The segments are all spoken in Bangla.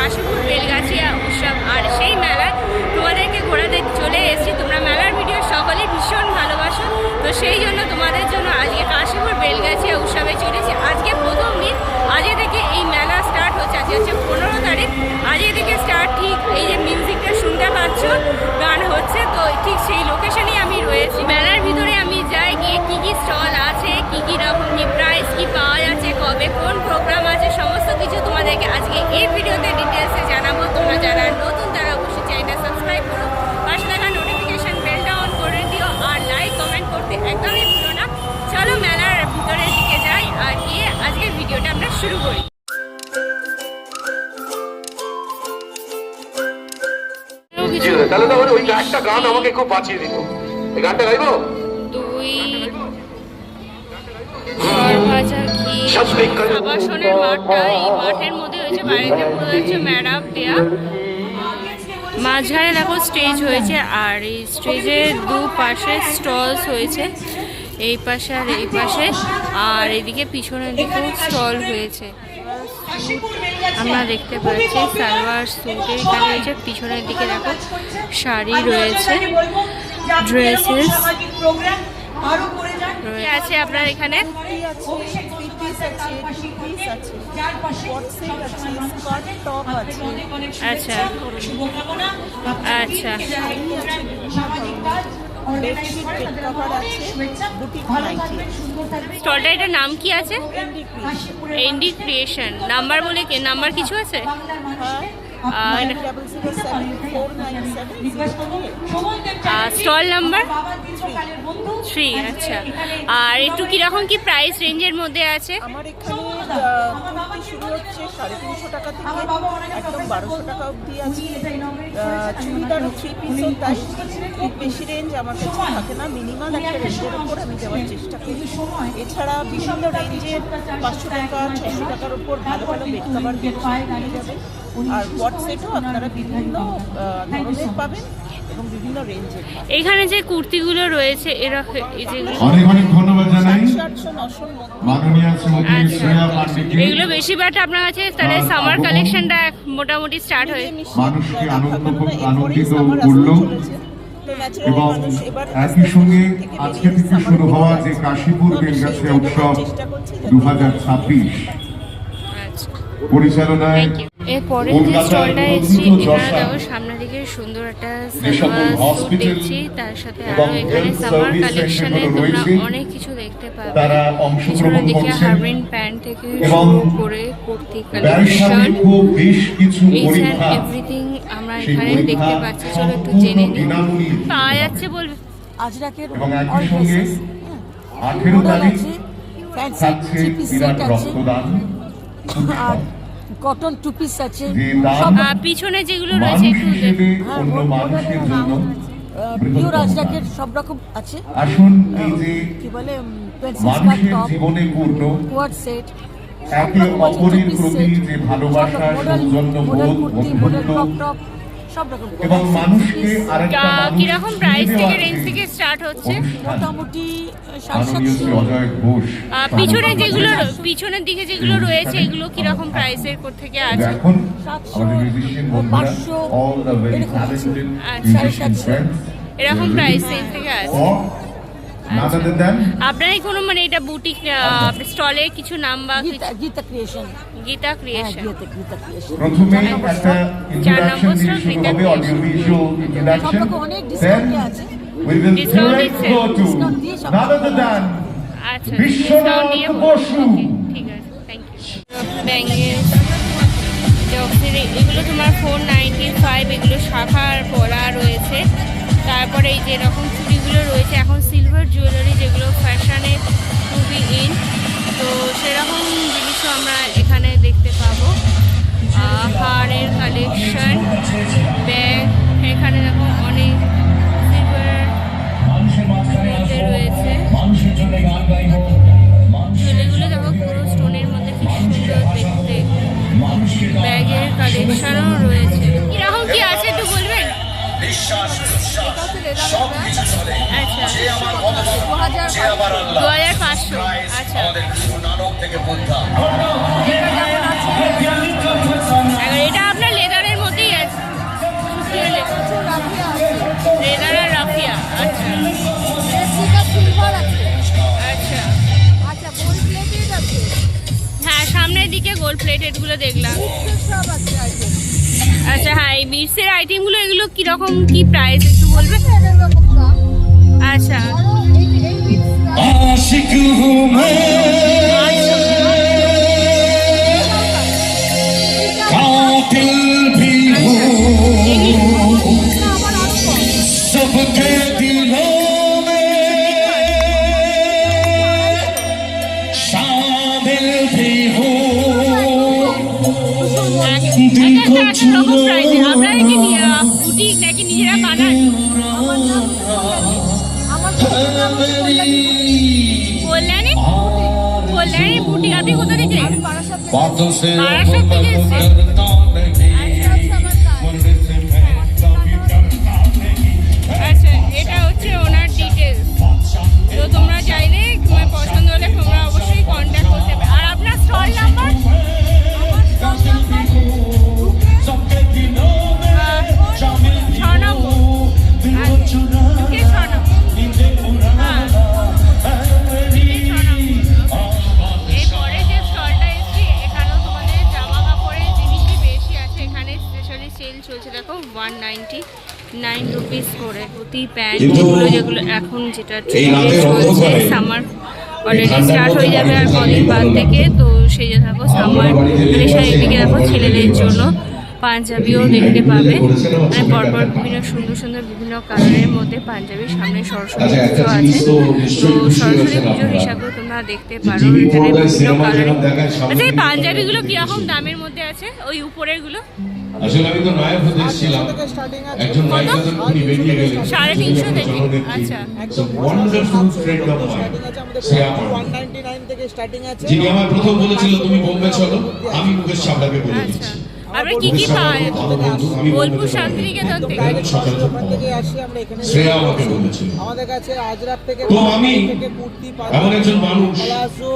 কাশীপুর বেলগাছিয়া উৎসব, আর সেই মেলায় তোমাদেরকে ঘোরাতে চলে এসেছি। তোমরা মেলার ভিডিও সকলেই ভীষণ ভালোবাসো, তো সেই জন্য তোমাদের জন্য আজকে কাশীপুর বেলগাছিয়া উৎসবে চলেছি। আজকে প্রথম দিন, আজকে থেকে এই মেলা স্টার্ট হচ্ছে। আজকে হচ্ছে 15 তারিখ, আজকে থেকে স্টার্ট। ঠিক এই যে মিউজিকটা শুনতে পাচ্ছ, গান হচ্ছে, তো ঠিক সেই লোকেশনেই আমি রয়েছি। মেলার ভিতরে আমি যাই, গিয়ে কী কী স্টল আছে, কী রকম কী প্রাইস কী পাওয়া যাচ্ছে, কবে কোন প্রোগ্রাম আছে, সমস্ত কিছু তোমাদেরকে আজকে এই ভিডিওতে ডিটেলসে জানাবো। তোমরা যারা নতুন তারা অবশ্যই চ্যানেলটা সাবস্ক্রাইব করো, পাশে থাকা নোটিফিকেশান বেলটা অন করে দিও, আর লাইক কমেন্ট করতে একদমই ভুলো না। চলো মেলার ভিতরের দিকে যাই, আর গিয়ে আজকের ভিডিওটা আমরা শুরু করি। তাহলে তো ওই একটা গান আমাকে খুব বাঁচিয়ে দিত। এই গানটা গাইবো? আবাসনের মাঠটা, এই মাঠের মধ্যে হয়েছে, বাড়িতে পুরো হয়েছে ম্যাডাম দেয়া। মাঝখানে দেখো স্টেজ হয়েছে, আর এই স্টেজের দুপাশে স্টলস হয়েছে, এই পাশে আর এই পাশে, আর এদিকে পিছনের দিকেও স্টল হয়েছে। আমরা দেখতে পাচ্ছি সালোয়ার স্যুটের এখানে রয়েছে, পিছনের দিকে দেখো শাড়ি রয়েছে, ড্রেসেস আছে আপনার এখানে। আচ্ছা আচ্ছা, স্টলটা এটার নাম কি আছে? এন্ডি ক্রিয়েশন। নাম্বার বলে কি নাম্বার কিছু আছে? Stall number 3। আচ্ছা, আর একটু কিরকম কি প্রাইস রেঞ্জের মধ্যে আছে? আমার এখানে শুরু হচ্ছে 350 টাকা থেকে একদম 1200 টাকা অবধি আছে। চুড়িদার 3 পিসও তাই, খুব বেশি রেঞ্জ আমার কাছে থাকে না, মিনিমাম একটা রেঞ্জের উপর আমি দেওয়ার চেষ্টা করি। এছাড়া বিভিন্ন রেঞ্জের 500 টাকা 600 টাকার উপর ভালো ভালো বেড কাভার পেয়ে যাবেন, আর ওয়াট সেটও আপনারা বিভিন্ন ধরনের পাবেন এবং বিভিন্ন রেঞ্জের। এখানে যে কুর্তিগুলো রয়েছে এরা অনেক অনেক ধন্যবাদ জানাই মাননীয় শ্রীমতী শ্রেয়া পান্ডেকে। এগুলো বেশিরভাগ আপনার কাছে তাহলে সামার কালেকশনটা মোটামুটি স্টার্ট হয়ে মানুষকে আনন্দিত করলো, এবং একই সঙ্গে আজকে থেকে শুরু হওয়া যে কাশীপুর বেলগাছিয়া উৎসব 2026 পরিচালনায় এরপরে যে স্টলটা এসেছি, এখানে দেখো সামনের দিকে সুন্দর একটা সালোয়ার দেখছি, তার সাথে আরো এখানে সামার কালেকশনে তোমরা অনেক কিছু দেখতে পাবে। পিছনে দিকে হারবিন প্যান্ট থেকে শুরু করে kurti collection, each and everything আমরা এখানে দেখতে পাচ্ছি। চলো একটু জেনে নিই পাওয়া যাচ্ছে বলবে। আজরাকের এবং একই সঙ্গে 18 তারিখ থাকছে বিরাট রক্তদান, আর কটন 2 পিস আছে। পিছনে যেগুলো রয়েছে একটু অন্য মানুষের জন্য পিওর আজরাকের সব রকম আছে। আসুন এই যে কি বলে মানুষের জীবনে পূর্ণ কোয়াড সেট, একে অপরের প্রতি যে ভালোবাসা, সৌজন্যবোধ, বন্ধুত্ব সব রকম এবং মানুষকে আরেকটা কিরকম প্রাইস থেকে রেঞ্জ থেকে স্টার্ট হচ্ছে? মোটামুটি মাননীয় শ্রী অজয় ঘোষ। পিছনের দিকে যেগুলো রয়েছে এগুলো কিরকম প্রাইসের থেকে আছে? এখন আমাদের মিউজিশিয়ান বন্ধুরা, all the very talented musician friends, এরকম প্রাইস রেঞ্জ থেকে আছে। আপনার কোনো মানে এটা বুটিক স্টলে কিছু নাম বা গীতা ক্রিয়েশন। গীতা ক্রিয়েশন। প্রথমে একটা ইন্ট্রোডাকশন দিয়ে শুরু হবে, audio visual introduction, then we will direct go to none other than Biswanath Basu. ঠিক আছে, থ্যাংক ইউ। ব্যাঙ্গেল এগুলো তোমার 495, এগুলো শাখার পলা রয়েছে। তারপরে এই যে এরকম চুড়িগুলো রয়েছে এখন সিলভার জুয়েলারি, যেগুলো ফ্যাশনে খুবই ইন, তো সেরকম জিনিসও আমরা এখানে দেখতে পাবো। হারের কালেকশন, ব্যাগ, এখানে দেখো অনেক সিলভার রয়েছে। জুয়েলারিগুলো দেখো পুরো স্টোনের মধ্যে কি সুন্দর দেখতে। ব্যাগের কালেকশনও রয়েছে। কিরকম কি আছে একটু বলবেন? আচ্ছা, 2500। আচ্ছা, এটা আপনার রেদার আর রাফিয়া, আচ্ছা সিলভার আছে, আচ্ছা। আচ্ছা গোল্ড প্লেটেড আছে, হ্যাঁ সামনের দিকে গোল্ড প্লেটেড গুলো দেখলাম। সব আছে আইটেম। আচ্ছা হ্যাঁ, এই বিটসের আইটেমগুলো এগুলো কিরকম কি প্রাইস একটু বলবে? এরকম দাম। আচ্ছা ধরো এই বিটস आशिक हूँ मैं कातिल भी हूँ আমার আরো কম। सबके दिलों में शामिल भी हूँ আপনারা কি বুটিক নাকি নিজেরা বানান? আমার কল্যাণী কল্যাণী কল্যাণী বুটিক। আপনি কোথা থেকে? বারাসাত থেকে बातों से महाराष्ट्र থেকে এসেছে। डरता नहीं আমার কাজ। मरने से मैं कभी डरता नहीं আচ্ছা এটা হচ্ছে ওনার ডিটেলস। তো তোমরা চাইলে তোমার পছন্দ হলে তোমরা অবশ্যই কন্ট্যাক্ট করতে পারো। আর আপনার স্টল নাম্বার? सबके दिलों में शामिल भी 6 নম্বর। दिलों चुरा কে 6 নম্বর? नींदें उड़ाना है मेरी এরপরে যে স্টলটা এসেছি এখানেও তোমাদের জামা কাপড়ের জিনিসই বেশি আছে। এখানে স্পেশালি সেল চলছে, দেখো 199 রুপিস করে প্রতি প্যান্ট, যেগুলো যেগুলো এখন যেটা ট্রেন্ডে চলছে। সামার অলরেডি স্টার্ট হয়ে যাবে আর কদিন বাদ থেকে, তো সেই যে দেখো সামার এদিকে দেখো ছেলেদের জন্য পাঞ্জাবিও দেখতে পাবে, মানে পরপর বিভিন্ন সুন্দর সুন্দর বিভিন্ন কালারের মধ্যে পাঞ্জাবি। সামনে সরস্বতী পুজো আছে, তো সরস্বতী পুজোর হিসাবেও তোমরা দেখতে পারো এখানে বিভিন্ন কালারের। আচ্ছা এই পাঞ্জাবিগুলো কিরকম দামের মধ্যে আছে? ওই উপরের গুলো আসলে আমি তো নায়ক হতে এসেছিলাম, একজন নায়িকা যখন উনি বেরিয়ে গেলেন 350 থেকে। আচ্ছা wonderful friend of mine Shreya Pandey, 199 থেকে স্টার্টিং আছে। যিনি আমার প্রথম বলেছিল তুমি বোম্বে চলো, আমি মুকেশ চাবড়াকে বলে আচ্ছা দিচ্ছি। আমরা কি কি পাওয়া যায়? ভালো বন্ধু, আমি বোলপুর শান্তিনিকেতন থেকে। সকাল ওখান থেকে আসি আমরা এখানে। শ্রেয়া আমাকে বলেছিল। আমাদের কাছে আজরাক থেকে তো আমি থেকে কুর্তি এমন একজন মানুষ, প্লাজো,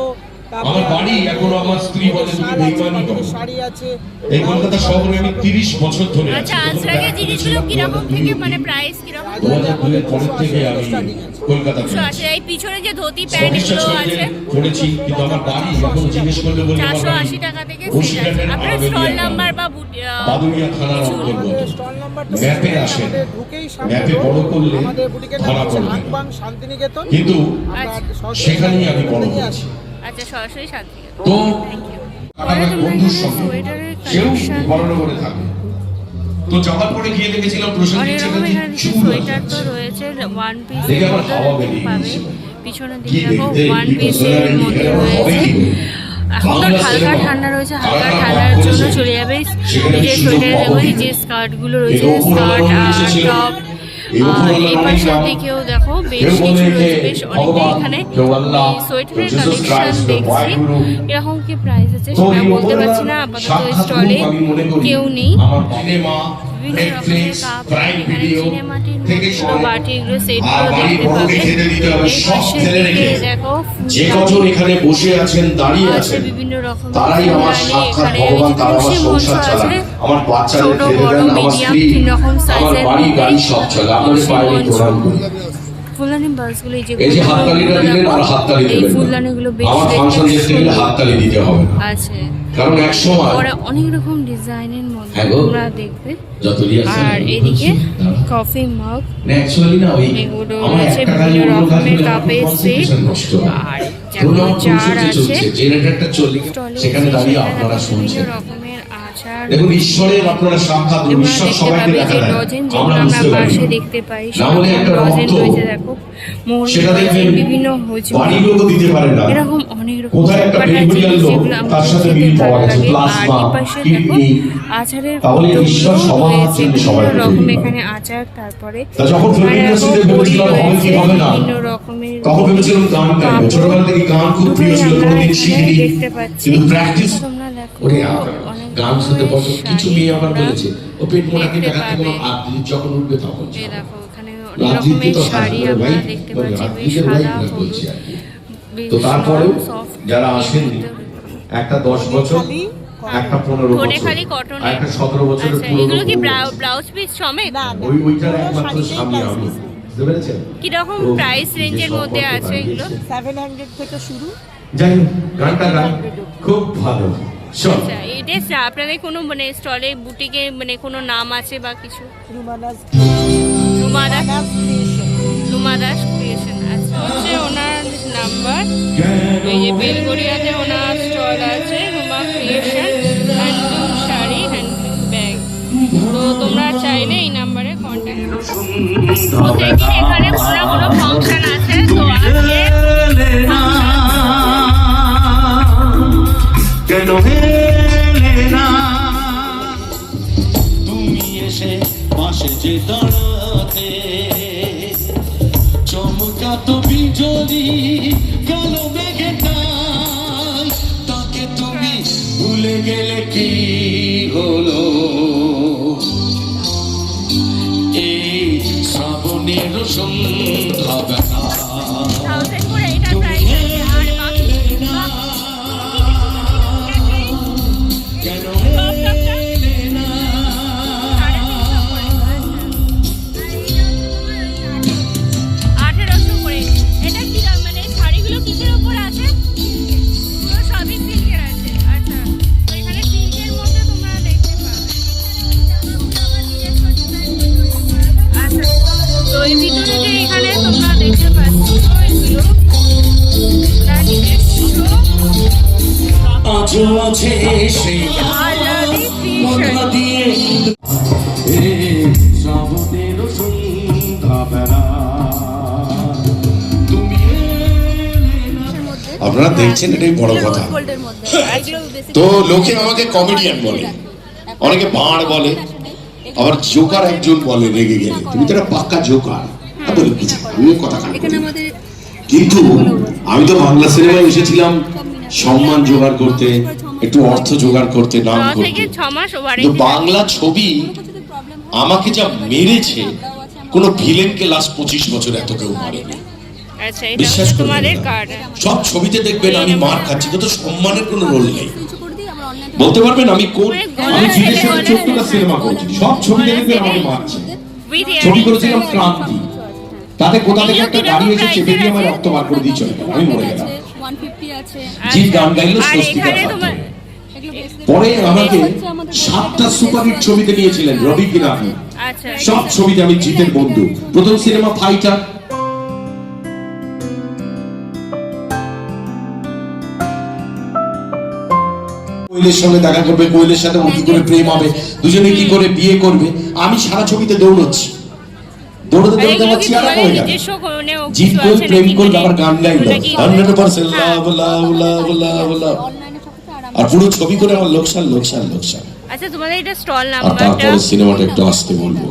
আমার বাড়ি এখনো আমার স্ত্রী বলে তুমি বেইমানি করো। শাড়ি আছে। এই কলকাতা শহরে আমি 30 বছর ধরে আছি। আচ্ছা আজরাকের জিনিসগুলো কিরকম থেকে, মানে প্রাইস কিরকম? 2002 পরের থেকে আমি কলকাতাতে আছি। আচ্ছা এই পিছনে যে ধুতি প্যান্ট স্কটিশ গুলো শৈলে আছে পড়েছি, কিন্তু আমার বাড়ি এখন জিজ্ঞেস করলে বলি আমার বাড়ি 480 টাকা থেকে সেট আছে। বসিরহাটের আপনার স্টল নাম্বার বা বাদুড়িয়া থানার আমাদের অন্তর্গত। স্টল নাম্বারটা ম্যাপে আসে, আমাদের ঢুকেই সামনে ম্যাপে বড় করলে আমাদের বুটিকের নাম ধরা হচ্ছে পড়বে। আকবাং শান্তিনিকেতন। কিন্তু আচ্ছা সেখানেই আমি বড় থেকে হয়েছি। আচ্ছা সরাসরি শান্তিনিকেতন। তো থ্যাংক ইউ। আমার বন্ধুর সঙ্গে সোয়েটারের সেও কালেকশন বড়নগরে থাকে। তো যাওয়ার পরে গিয়ে দেখেছিলাম প্রসেনজিৎ অনেক রকম চ্যাটার্জি এখানে চুল সোয়েটার তো আছে। রয়েছে, ওয়ান পিস দেখে আমার হাওয়া বেরিয়ে পাবে। গেছিল। পিছনে কি দিকে দেখো দেখতে, ওয়ান কি পিসের personality, মধ্যে এরকম হবে রয়েছে। কি করে? এখন তো বাংলা হালকা সিনেমা, ঠান্ডা রয়েছে, হালকা কারা ঠান্ডার কারা জন্য করেছে? চলে যাবে। সেখানে এই যে সুযোগ সোয়েটারে দেখো পাবো এই কি? যে স্কার্টগুলো রয়েছে, এই উপরওয়ালা স্কার্ট আর এসেছিল, টপ। এই উপরওয়ালা এই অনেক পাশের নাম। দিকেও দেখো বেশ কেউ কিছু বলে রয়েছে, যে বেশ অনেকটাই ভগবান, এখানে কেউ আল্লাহ, সোয়েটারের কেউ Jesus কালেকশন Christ, কেউ দেখছি। বায়গুরু। এরকম কি প্রাইস আছে তো সেটা এই বলতে পারছি না, উপরওয়ালা আপাতত সাক্ষাৎ স্টলে রূপ আমি মনে করি কেউ নেই। আমার সিনেমা, বিভিন্ন রকমের নেটফ্লিক্স, কাপ, প্রাইম এখানে ভিডিও সিনেমাটির থেকে মধ্যে সরে বাটি এগুলো আর সেটগুলো বাড়ি দেখতে বড়কে পাবে। খেতে দিতে হবে, এই সব পাশের ফেলে দিকে রেখে দেখো যে কজন এখানে বসে আছেন, দাঁড়িয়ে আছে আছেন, বিভিন্ন রকমের তারাই আমার ফুলদানি, সাক্ষাৎ এখানে ভগবান, তারা আমার তুলসী মঞ্চ সংসার আছে, চালান, আমার বাচ্চাদের ছোট খেতে বড় দেন, আমার মিডিয়াম স্ত্রী, তিন রকম আমার সাইজের বাড়ি মধ্যে গাড়ি সব চলে, আপনাদের তুলসী বাইরে মঞ্চ। প্রণাম করি। ফুলদানি বাসগুলো এই যে এই যে হাততালিটা দিলেন আর হাততালি এই দেবেন না। ফুলদানিগুলো বেশ আমার ফাংশন দেখতে দেখতে গেলে সুন্দর হাততালি দিতে হবে না, আছে। কারণ এক সময় ওরা অনেক রকম ডিজাইনের মধ্যে হ্যাঁ গো। তোমরা দেখবে। যত রিয়াকশন আর এদিকে কফি মগ অ্যাকচুয়ালি না ওই এগুলো আমার আছে, একটা বিভিন্ন গাড়ি অন্য রকমের গাড়ি কাপের concentration সেট। নষ্ট হয়। আর ধরুন যেমন আমার চার ফুলসজ্জা আছে চলছে, জেনারেটরটা চললে স্টলে, সেখানে দাঁড়িয়ে আপনারা বিভিন্ন শুনছেন। রকমের আচার দেখুন ঈশ্বরের আপনারা সাক্ষাৎ, তোমরা ঈশ্বর দেখতে সবাইকে পাবে দেখা যে দেয়, লজেন যেগুলো আমরা আমরা বুঝতে পারি পাশে না। দেখতে পাই না হলে একটা লজেন রক্ত রয়েছে দেখো, মৌরি সেটা রয়েছে, দেখবেন বিভিন্ন হজম, বাড়িগুলো দিতে পারে না, এরকম অনেক রকম কোথায় একটা ব্যাপার আছে পেরিফেরিয়াল লোক, যেগুলো আমাদের তার সাথে খেতে মিল পাওয়া ভালো গেছে, লাগে। আর প্লাজমা, এই পাশে দেখো কিডনি, আচারের তাহলে ঈশ্বর কৌটোগুলো সবার রয়েছে, জন্য বিভিন্ন সবাইকে রকম তৈরি এখানে আচার। তারপরে তা যখন ফিল্ম এখানে ইন্ডাস্ট্রিতে দেখো বড়ি ভেবেছিলাম হবে কি রয়েছে, হবে না, বিভিন্ন রকমের তখন ভেবেছিলাম গান গাইবো, ছোটবেলা থেকে গান খুব প্রিয় ছিল, আমরা কোনোদিন এখানে শিখিনি, দেখতে পাচ্ছি। কিন্তু প্র্যাকটিস তোমরা দেখো ওরে অনেক গান শুনতে রকমের পছন্দ, কিছু শাড়ি মেয়ে আবার তোমরা বলেছে ও পেট মোটাকে দেখতে দেখাতে কোনো পাবে। আবৃত্তি যখন উঠবে তখন এই ছাড়ো। দেখো এখানে অনেক রাজনীতি রকমের তো শাড়ি শাড়ি আমরা ভাই, দেখতে মানে পাচ্ছি, বেশ রাজনীতির ভাই সাদা আমরা হলুদ, বলছি আর কি। বেশ তো তারপরেও soft যারা আসেননি, একটা 10 বছর একটা 15 বছর ধনেখালি কটন। আর একটা 17 বছরের আচ্ছা, পুরনো এগুলো কি বউ। ব্লাউজ পিস সমেত? না না ওইটার পুরো একমাত্র শাড়িতেই স্বামী blouse আমি। piece। বুঝতে পেরেছেন? কিরকম ও, প্রাইস যে রেঞ্জের মধ্যে সম্পর্ক আছে এগুলো? দাঁড়িয়েছে। 700 থেকে শুরু। যাই হোক, গানটা গান খুব ভালো। শোন, আচ্ছা, এটা আপনাদের কোনো মানে স্টলে বুটিকে মানে কোনো নাম আছে বা কিছু? রুমানাস রুমাদাস ক্রিয়েশন। রুমাদাস ক্রিয়েশন। আচ্ছা, হচ্ছে ওনার নাম্বার। এই যে বেলগড়িয়াতে ওনার স্টল আছে, Ruma creation, handloom sari, handloom bag. তো তোমরা চাইলে এই নাম্বারে কন্ট্যাক্ট প্রত্যেকদিন এখানে কোনো না কোনো ফাংশন আছে। তো আজকে কেন হেলে না তুমি এসে পাশে যে দাঁড়াতে, চমকাতো বিজলি কালো মেঘেটাই, তাকে তুমি ভুলে গেলে কি হলো? এই শ্রাবণের সন্ধ্যাবেলা থাউজেন্ড করে এটা প্রাইস আছে। আর বাকি কেন সব সবটা $1800 করে। এটা কি দাম? মানে শাড়িগুলো কিসের উপর আছে? পুরো সবই সিল্কের আছে। আচ্ছা, তো এখানে সিল্কের মধ্যে তোমরা দেখতে পাবে। আচ্ছা, তো এই ভিতরে যে এখানে তোমরা দেখতে পাচ্ছ এগুলো ওনার নিজস্ব আজও আছে সেই আলাদি কথা ক্রিয়েশন। দিয়ে শ্রাবণের সন্ধ্যাবেলা তুমি আপনারা দেখছেন, এটাই বড় কথা। তো লোকে আমাকে কমেডিয়ান বলে, অনেকে বাঁড় বলে, আবার জোকার একজন বলে রেগে গেলে, তুমি তো একটা পাক্কা জোকার। বলে কিছু আমি কথা কান করি না। কিন্তু আমি তো বাংলা সিনেমায় এসেছিলাম সম্মান জোগাড় করতে, একটু অর্থ জোগাড় করতে, নাম 9 করতে। থেকে 6 মাস কিন্তু ওয়ারেন্টি। বাংলা ছবি আমাকে যা মেরেছে, কোন ভিলেনকে লাস্ট 25 বছর এত কেউ মারেনি। আচ্ছা, এটা বিশ্বাস করবেন তোমাদের না। কার্ড। সব ছবিতে দেখবেন আমি মার খাচ্ছি, কিন্তু সম্মানের কোনো রোল নেই। বলতে পারবেন আমি কোন, আমি জিতের সাথে 14টা সিনেমা করেছি, সব ছবিতে দেখবেন আমাকে মারছে। ছবি করেছিলাম ক্রান্তি, তাতে কোথা থেকে একটা গাড়ি এসে চেপে দিয়ে আমার রক্ত বার করে দিয়ে চলে গেল, আমি মরে গেলাম। জিৎ গান গাইলো আর স্বস্তিকা এখানে পাত্র। তোমার পরে আমাকে 7টা সুপারহিট ছবিতে নিয়েছিলেন রবি কিরানি। আচ্ছা, সব ছবিতে আমি জিতের বন্ধু। প্রথম সিনেমা ফাইটার, কোয়েলের সঙ্গে দেখা করবে, কোয়েলের সাথে ওর কি করে প্রেম হবে, দুজনে কি করে বিয়ে করবে, আমি সারা ছবিতে দৌড়চ্ছি, দৌড়তে আর দৌড়তে এগুলো আমার কি চেহারা তোমাদের কমে গেল। নিজস্ব কোনেও জিত কিছু কোল আছে প্রেম নাকি? কোল মানে আবার গান গাইলো নাকি? 100% লাভ লাভ লাভ লাভ লাভ, আর পুরো ছবি করে আমার লোকসান লোকসান লোকসান। আচ্ছা, তোমাদের এটা স্টল আর নাম্বারটা তারপরে সিনেমাটা একটু আসতে বলবো,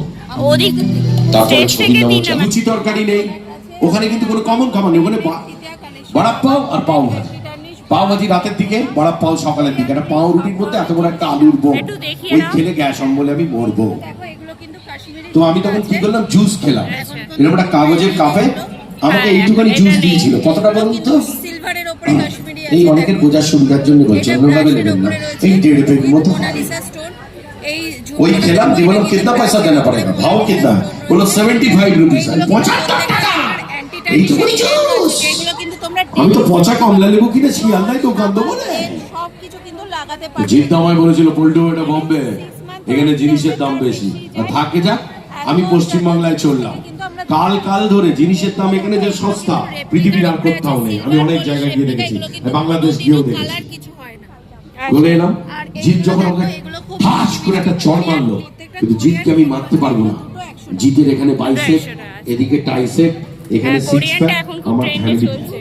ওদিক তারপরে স্টেজ ছবির থেকে নাম দিন হচ্ছে আমার। লুচি তরকারি নেই ওখানে, কিন্তু কোনো কমন খাবার নেই ওখানে। বড়া পাও আর পাও ভাজি, পাও ভাজি রাতের দিকে, বড়া পাও সকালের দিকে। একটা পাও রুটির মধ্যে এত বড় একটা আলুর বোম, একটু দেখিয়ে ওই নাও। খেলে গ্যাস অম্বলে আমি মরবো। দেখো, এগুলো কিন্তু কাশ্মীরি। তো আমি তখন কি করলাম, জুস খেলাম এরকম একটা কাগজের কাপে, আমাকে হ্যাঁ, এইটুখানি এটা জুস নেই। দিয়েছিল। কতটা বলুন তো? সিলভারের উপরে কাশ্মীরি এই আছে। অনেকের বোঝার সুবিধার জন্য বলছি, অন্যভাবে নেবেন না। এই 1.5 পেগ মতো হয়। Monalisa stone. এই ওই খেলাম, দিয়ে বললাম কিतना पैसा देना पड़ेगा, भाव कितना? बोलो 75 रुपीस। 75 টাকা এইটুকুনি জুস। এগুলো কিন্তু তোমরা আমি তো পচা কমলা লেবু কিনেছি, আল্লাহ তো গন্ধ বলে। সবকিছু কিন্তু লাগাতে পারবে। জিৎ আমায় বলেছিল পল্টু এটা বোম্বে, এখানে জিনিসের দাম বেশি, আর থাকে যা। আমি পশ্চিমবাংলায় চললাম, কাল কাল ধরে জিনিসের দাম এখানে যে সস্তা, পৃথিবীর আর কোথাও নেই। আমি অনেক জায়গায় গিয়ে দেখেছি, বাংলাদেশ গিয়েও দেখেছি। কালার কিছু হয় না। বলে এলাম, জিৎ যখন আমাকে ঠাস করে একটা চড় মারলো, কিন্তু জিৎকে আমি মারতে পারবো না। জিতের এখানে বাইসেপ, এদিকে টাইসেপ, এখানে হ্যাঁ, সিক্স কোরিয়ানটা প্যাক, এখন খুব আমার ট্রেন্ডে ফ্যামিলি। চলছে।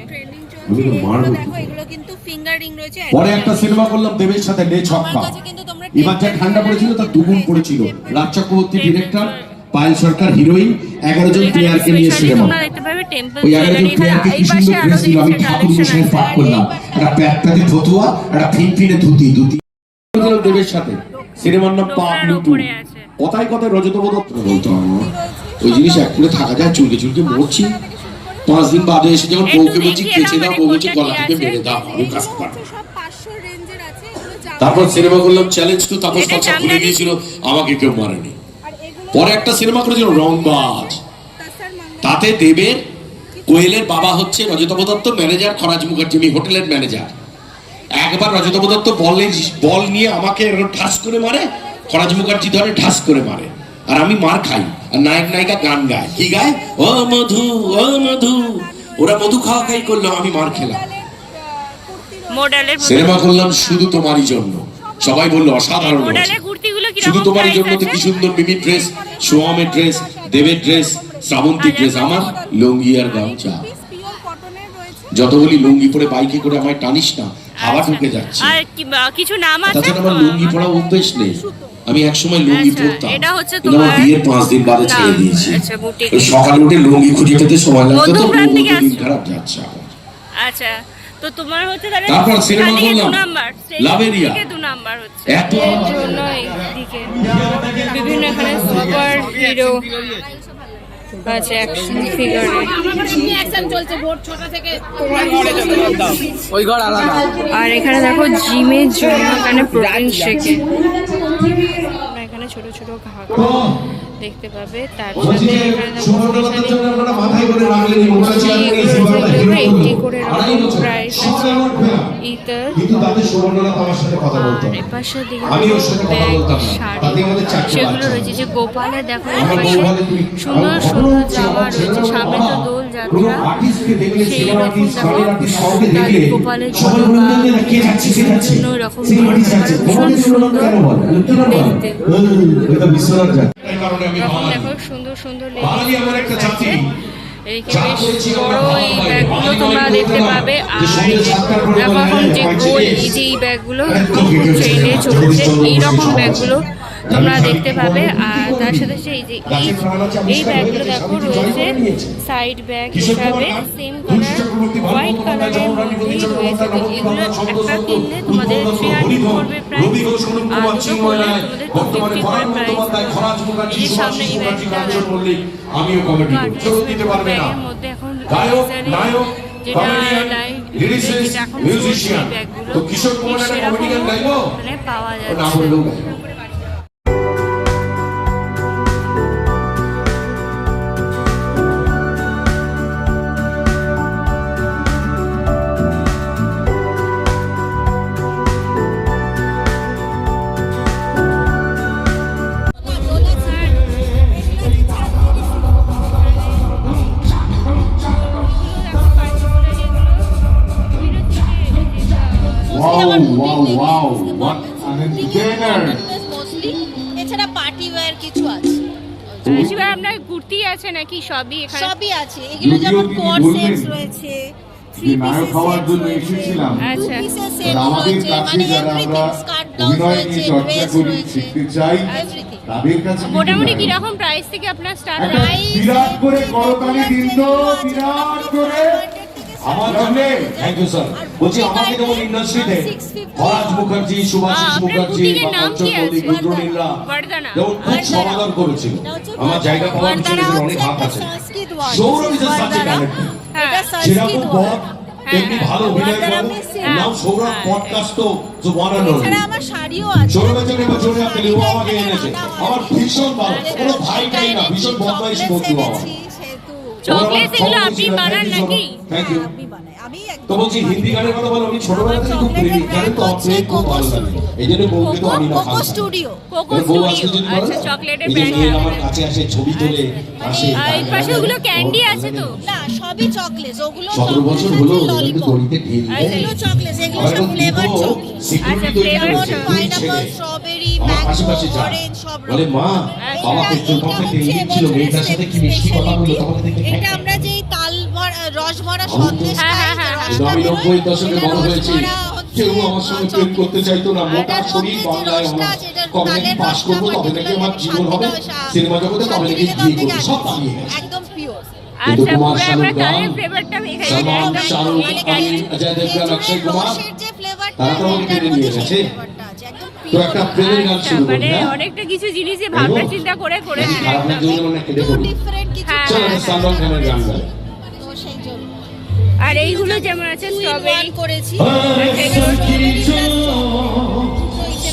আমি তো মারবো কি দেখো, করে? এগুলো কিন্তু ফিঙ্গার রিং রয়েছে। পরে একটা সিনেমা করলাম দেবের সাথে, লে ছক্কা। কিন্তু তোমরা এবার যা ঠান্ডা পড়েছিল তার দুগুণ পড়েছিল। রাজ চক্রবর্তী ডিরেক্টর, পায়েল সরকার হিরোইন, 11 জন প্লেয়ারকে নিয়ে সিনেমা। তোমরা দেখতে পাবে টেম্পল ওই 11 জন জুয়েলারি। প্লেয়ারকে কি এই পাশে সুন্দর আরো ড্রেস দিল, আমি জিনিসের ঠাকুর কালেকশন মশাই আছে। পাঠ করলাম। একটা প্যাটপ্যাটে ফতুয়া, একটা ফিনফিনে ধুতি ধুতি। দেবের সাথে সিনেমার নাম পাবলি টু। কথায় কথায় রজতবোধ বলতে হয় না, ওই জিনিস এক করে থাকা যায়, চুলকে চুলকে মরছি। 5 দিন বাদে এসে যখন বউকে বলছি কেচে দাও, বউ বলছে গলা থেকে মেরে দাও, আমি কাজতে পারবো না। সব 500 রেঞ্জের আছে। এগুলো যা তারপর সিনেমা করলাম চ্যালেঞ্জ টু, তাপস এটা বাচ্চা ভুলে জামদানি। গিয়েছিল আমাকে কেউ মারেনি। পরে একটা সিনেমা করেছিল রংবাজ, তাতে দেবের কোয়েলের বাবা হচ্ছে রজতব দত্ত, ম্যানেজার খরাজ মুখার্জি, আমি হোটেলের ম্যানেজার। একবার রজতব দত্ত বল নিয়ে আমাকে এরকম ঠাস করে মারে, খরাজ মুখার্জি ধরে ঠাস করে মারে, আর আমি মার খাই। আর নায়ক নায়িকা গান গায়, কি গায়? ও মধু ও মধু, ওরা মধু খাওয়া খাই করলো, আমি মার খেলাম। মডেলের সিনেমা করলাম শুধু তোমারই জন্য, সবাই বললো অসাধারণ হয়েছে। মডেলের কুর্তিগুলো কি শুধু রকম তোমারই প্রাইস জন্য তো কি আছে? সুন্দর মিমি ড্রেস, সোয়ামের ড্রেস, দেবের ড্রেস, শ্রাবন্তী ড্রেস, আমার লুঙ্গি আর গামছা। যত বলি লুঙ্গি পরে বাইকে করে আমায় টানিস না, হাওয়া ঢুকে যাচ্ছে। আর কিছু নাম আছে? তাছাড়া আমার লুঙ্গি পরা অভ্যেস নেই, আমি একসময় লুঙ্গি আচ্ছা, পরতাম, এটা হচ্ছে কিন্তু আমার তোমার বিয়ের 5 দিন বাদে ছেড়ে নাম। দিয়েছি। আচ্ছা, বুটিক। ওই সকালে উঠে লুঙ্গি খুঁজে পেতে সময় লাগতো, তো মধ্যপ্রাণ থেকে দিন আসছো? খারাপ যাচ্ছে আমার। আচ্ছা, তো তোমার হচ্ছে তাহলে তারপর সিনেমা স্টার্টিং এ করলাম, 2 নাম্বার, লাভেরিয়া। 2 নাম্বার হচ্ছে এত এর জন্য এইদিকে বিভিন্ন এখানে সুপার হিরো আছে, অ্যাকশন ফিগার। আর এখানে দেখো জিমের জন্য এখানে প্রোটিন শেকে এখানে ছোট ছোট ঘাগরা দেখতে পাবে। তার সাথে এখানে দেখো একটি করে এরকম প্রাইস ইতার। আর এপাশের দিকে ব্যাগ, শাড়ি সেগুলো রয়েছে। যে গোপালের দেখো এপাশে সুন্দর সুন্দর জামা রয়েছে, সামনে তো দোল যাত্রা, সেই রকম দেখো গোপালের জন্য বা এরকম ভীষণ সুন্দর দেখতে। এখন দেখো সুন্দর সুন্দর লেগিংস আছে, এদিকে বেশ বড় এই ব্যাগগুলো তোমরা দেখতে পাবে। আর এই যে দেখো এখন যে গোল এই যে এই ব্যাগগুলো ট্রেনে চলছে, এইরকম ব্যাগগুলো তোমরা দেখতে পাবে। আর তার সাথে সেই যে এই ব্যাগগুলো দেখো রয়েছে সাইড ব্যাগ হিসাবে, সেম কালার হোয়াইট কালারের মধ্যেই রয়েছে। তো এগুলো একটা কিনলে তোমাদের 300 পড়বে প্রাইস, আর দুটো করলে তোমাদের 250 করে প্রাইস। এই যে সামনে এই ব্যাগটা ব্যাগের মধ্যে এখন যেটা লাইভ যেটা এখন চলছে এই ব্যাগগুলো সেরকম মানে পাওয়া যাচ্ছে। Wow, what an entertainer! এছাড়া পার্টি ওয়্যার কিছু আছে, বেশিরভাগ আপনার কুর্তি আছে নাকি সবই এখানে? সবই আছে। এগুলো যেমন কোট সেটস রয়েছে, থ্রি নায়ক হওয়ার জন্য এসেছিলাম, আচ্ছা, পিসের সেট আমাদের রয়েছে, কাছে মানে যারা আমরা এভরিথিং, স্কার্ট ব্লাউজ অভিনয় রয়েছে, নিয়ে চর্চা ড্রেস করি, রয়েছে, শিখতে চাই, এভরিথিং। তাদের কাছে মোটামুটি কিন্তু কিরকম প্রাইস থেকে আপনার স্টার্ট? একটা বিরাট করে করতালি দিন তো, বিরাট করে আমার জন্য। Thank you sir. বলছি আমাকে যেমন ইন্ডাস্ট্রিতে খরাজ মুখার্জি, সুভাষিস আপনার মুখার্জি, বুটিকের নাম কি কাঞ্চন আছে? রুদ্রনীলরা বর্ধনা। যেমন খুব সমাদর করেছিল, আমার জায়গা পাওয়ার পিছনে বর্ধনা অনেক হচ্ছে হাত একটা আছে। Sanskrit word, Sourav is such a বর্ধনা। ট্যালেন্ট, হ্যাঁ, এটা যেরকম সংস্কৃত পথ ওয়ার্ড। তেমনি ভালো অভিনয় বর্ধনা করো। মিস নাও সৌরভ পডকাস্ট তো ওয়ান অ্যান্ড অনলি। এছাড়া আমার শাড়িও আছে। সৌরভের জন্য এবার জন্য আপনি ও আমাকে এনেছে, আমার ভীষণ ভালো, কোনো ভাইটাই না, ভীষণ বদমাইশি বন্ধু আমার। চকলেট এগুলো আপনি বানান নাকি? Thank you. আমি বানাই, আমি তো বলছি হিন্দি গানের কথা বলো, আমি ছোটবেলা থেকে খুব প্রেমিক, জানেন তো আমার প্রেম খুব ভালো লাগে, এই জন্য বউকে তো আমি না কোকো স্টুডিও। কোকো বউ আজকে স্টুডিও, যদি বলে আচ্ছা, না, চকলেটের এই যে ব্র্যান্ড। মেয়ে আমার কাছে আসে, ছবি তোলে, আসে, আর এই পাশে ওগুলো ক্যান্ডি আছে তো? না, সবই চকলেট। ওগুলো 17 বছর হলো ওদেরকে দড়িতে ঢিল দেয়। এগুলো চকলেট, এগুলো সব ফ্লেভার চকলেট। সিকিউরিটি আচ্ছা, তৈরি flavor করেছে, chocolate। দুই পাইনাপল, ছেলে স্ট্রবেরি, আমার ম্যাঙ্গো, পাশাপাশি যায়, অরেঞ্জ সব বলে রকম। মা বাবা পেট্রোল পাম্পে তেল দিচ্ছিল, মেয়েটার সাথে কি মিষ্টি কথা বললো, তোমাকে দেখে এটা আমরা যেই তাল রস ভরা সন্দেশ হ্যাঁ, খাই, হ্যাঁ, হ্যাঁ, যে কিন্তু রসটা আমি বেরোয়, 90 দশকে এটা বড় রস হয়েছি, ভরা হচ্ছে কেউ আমার সঙ্গে প্রেম করতে চাইতো না, মোটা এটার শরীর, মধ্যে যে বাংলায় রসটা আমার আছে, এটার কমেডি তালের পাস রসটা করবো, তবে নাকি আমার জীবন হবে সিনেমা জগতে, তবে নাকি বিয়ে করবো, সব পালিয়ে গেছে। একদম পিওর। কিন্তু আচ্ছা, কুমার পুরো শানুর আমরা গান, তালের ফ্লেভারটা এখানে সালমান, একদম শাহরুখ, মানে আলী, অজয় দেবগন, অক্ষয় কুমার, রসের যে ফ্লেভারটা তারা তো আমাকে এটার টেনে মধ্যে নিয়ে সেই গেছে। ফ্লেভারটা আছে, একদম তো পিওর। একটা প্রেমের গান আচ্ছা, শুরু করি, মানে হ্যাঁ? অনেকটা কিছু জিনিসে ভাবনা চিন্তা করে করেছেন খারাপ একদম। লাগছে বলে কেটে টু করি। ডিফারেন্ট কিছু। হ্যাঁ, চলো একটা সালমান খানের গান গাই। তো সেই জন্য আর এইগুলো যেমন আছে টু ইন ওয়ান স্ট্রবেরি করেছি। আচ্ছা, এগুলো strawberry plus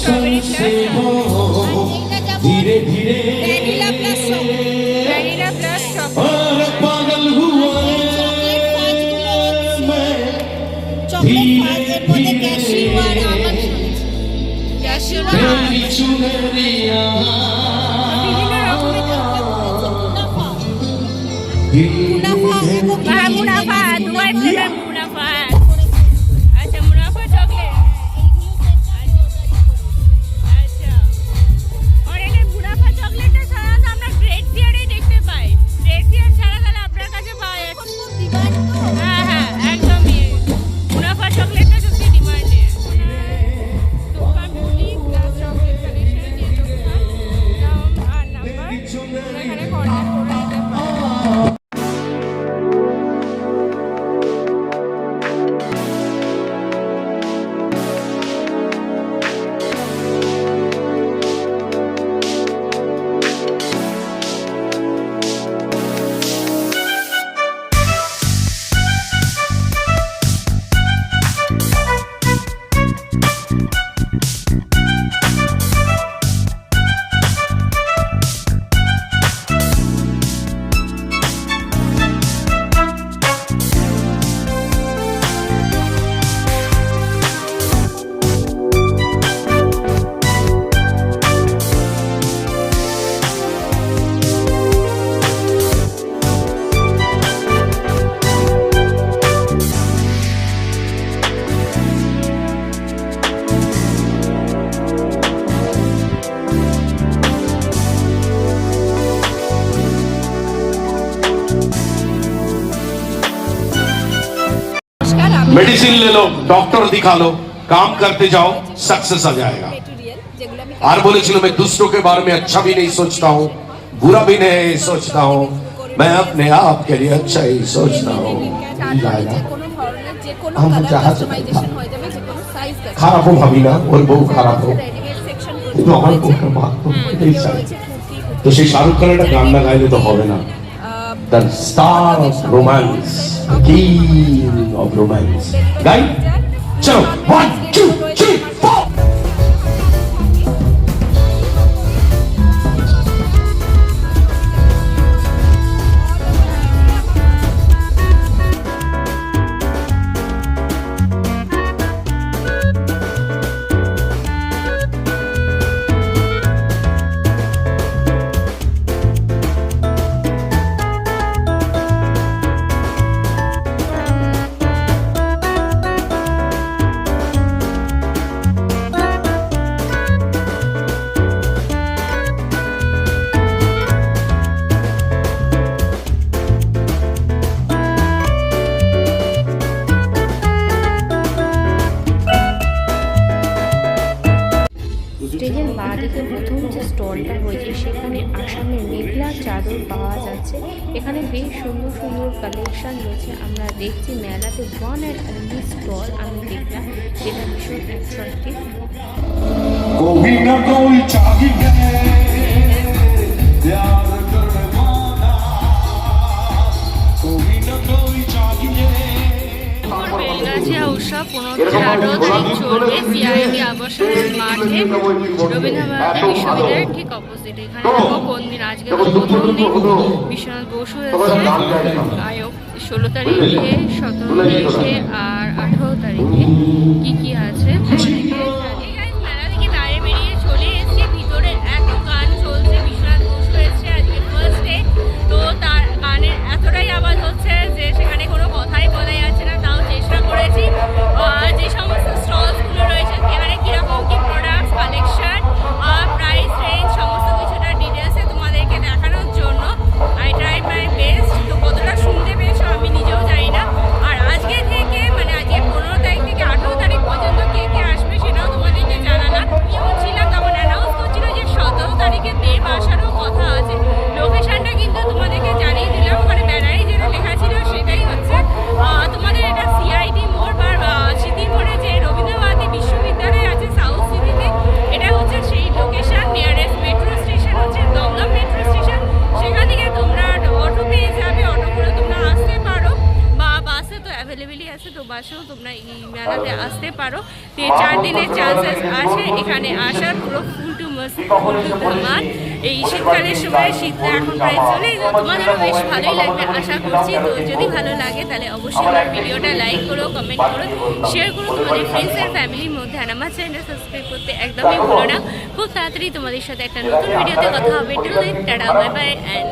স্ট্রবেরি প্লাস धीरे धीरे ভ্যানিলা প্লাস চকলেট। और पागल हुआ मैं तेरी चुनरिया মুনাফা দুবাই ফ্লেভার মুনাফা। আচ্ছা মুনাফা চকলেট। আচ্ছা অনেকে মুনাফা চকলেটটা সাধারণত আমরা গ্রেট ফিয়ারে দেখতে পাই। গ্রেট ফিয়ার ছাড়া তাহলে আপনার কাছে পাওয়া যাচ্ছে। হ্যাঁ হ্যাঁ একদমই মুনাফা চকলেটটা সত্যি ডিমান্ডে। দোকান বুটিক প্লাস চকলেট কালেকশন দিয়ে দোকান নাম আর নাম্বার এখানে কন্ট্যাক্ট করে নিতে পারেন। मेडिसिन ले लो, डॉक्टर दिखा लो, काम करते जाओ, सक्सेस आ जाएगा। আর বলেছিল मैं दूसरों के बारे में अच्छा भी नहीं सोचता हूँ, बुरा भी नहीं सोचता हूँ, मैं अपने आप के लिए अच्छा ही सोचता हूँ। हम जहाँ से খারাপও ভাবি না, ওর বউ খারাপ হোক, কিন্তু আমার বউকে মারতো এটাই চাই। তো সেই শাহরুখ খানের একটা গান না গাইলে তো হবে না। The star of romance, king of romance. গাই চলো 1 2 3 4। স্টেজের বাঁদিকে প্রথম যে স্টলটা হয়েছে সেখানে আসামের মেঘলা চাদর পাওয়া যাচ্ছে। এখানে বেশ সুন্দর সুন্দর কালেকশন রয়েছে। আমরা দেখছি মেলাতে ওয়ান অ্যান্ড অনলি স্টল আমি দেখলাম, যেটা ভীষণ অ্যাট্রাক্টিভ। कोई न कोई चाहिए प्यार करवाना, कोई न कोई चाहिए। বেলগাছিয়া উৎসব 15 থেকে 18 তারিখ চলবে সিআইডি আবাসন মাঠে, রবীন্দ্রনাথ বিশ্ববিদ্যালয়ের ঠিক অপোজিট। এখানে দেখো কোন দিন, আজকে তো প্রথম দিন বিশ্বনাথ বসু এসেছে গায়ক। 16 তারিখে, 17 তারিখে আর 18 তারিখে কি কি আছে মেলা থেকে বাইরে বেরিয়ে চলে এসেছে। ভিতরে এত গান চলছে, বিশ্বনাথ বসু এসেছে আজকে ফার্স্ট ডে, তো তার গানের এতটাই আওয়াজ হচ্ছে যে সেখানে কোনো কথাই বলা যাচ্ছে না। তাও চেষ্টা করেছি যে সমস্ত স্টলসগুলো রয়েছে সেখানে কীরকম কী প্রোডাক্টস কালেকশন প্রাইস রেঞ্জ সমস্ত কিছুটা ডিটেলসে তোমাদেরকে দেখানোর জন্য আই ট্রাই মাই বেস্ট। তো কতটা শুনতে পেয়েছো আমি নিজেও জানি না। আর আজকে থেকে মানে আজকে 15 তারিখ থেকে 18 তারিখ পর্যন্ত কে কে আসবে সেটাও তোমাদের ভালোবাসো তোমরা এই মেলাতে আসতে পারো। 4 দিনের চান্সেস আছে এখানে আসার, পুরো ফুল টু ধামাল। এই শীতকালের সময় শীত এখন প্রায় চলে, তোমাদেরও বেশ ভালোই লাগবে আশা করছি। তো যদি ভালো লাগে তাহলে অবশ্যই আমার ভিডিওটা লাইক করো, কমেন্ট করো, শেয়ার করো তোমাদের ফ্রেন্ডস আর ফ্যামিলির মধ্যে। আর আমার চ্যানেল সাবস্ক্রাইব করতে একদমই ভুলো না। খুব তাড়াতাড়ি তোমাদের সাথে একটা নতুন ভিডিওতে কথা হবে। Tata, bye bye and